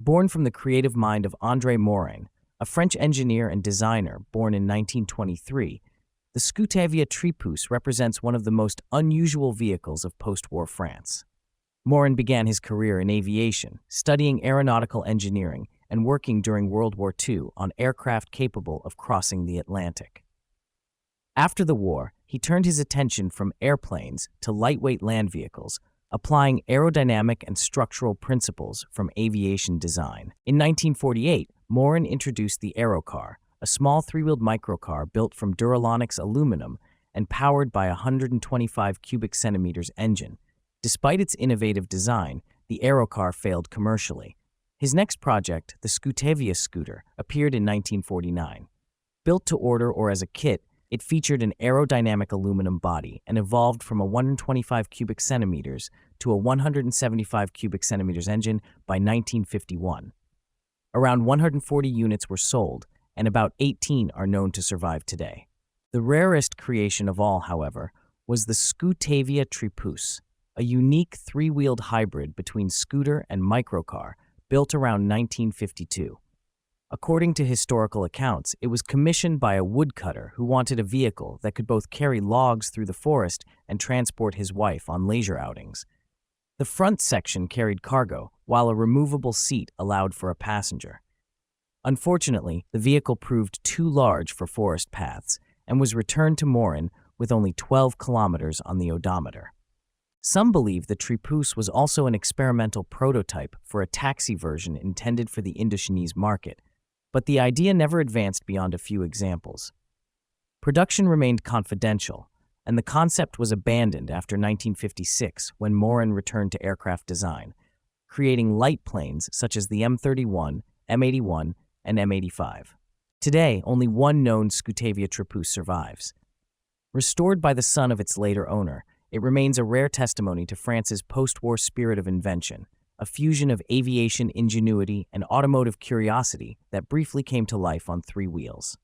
Born from the creative mind of André Morin, a French engineer and designer born in 1923, the Scootavia Tripousse represents one of the most unusual vehicles of post-war France. Morin began his career in aviation, studying aeronautical engineering and working during World War II on aircraft capable of crossing the Atlantic. After the war, he turned his attention from airplanes to lightweight land vehicles, applying aerodynamic and structural principles from aviation design. In 1948, Morin introduced the Aerocar, a small three-wheeled microcar built from Duralonix aluminum and powered by a 125 cubic centimeters engine. Despite its innovative design, the Aerocar failed commercially. His next project, the Scootavia scooter, appeared in 1949. Built to order or as a kit, it featured an aerodynamic aluminum body and evolved from a 125 cubic centimeters to a 175 cubic centimeters engine by 1951. Around 140 units were sold, and about 18 are known to survive today. The rarest creation of all, however, was the Scootavia Tripousse, a unique three-wheeled hybrid between scooter and microcar built around 1952. According to historical accounts, it was commissioned by a woodcutter who wanted a vehicle that could both carry logs through the forest and transport his wife on leisure outings. The front section carried cargo, while a removable seat allowed for a passenger. Unfortunately, the vehicle proved too large for forest paths and was returned to Morin with only 12 kilometers on the odometer. Some believe the Tripousse was also an experimental prototype for a taxi version intended for the Indochinese market, but the idea never advanced beyond a few examples. Production remained confidential, and the concept was abandoned after 1956 when Morin returned to aircraft design, creating light planes such as the M31, M81, and M85. Today, only one known Scootavia Tripousse survives. Restored by the son of its later owner, it remains a rare testimony to France's post-war spirit of invention, a fusion of aviation ingenuity and automotive curiosity that briefly came to life on three wheels.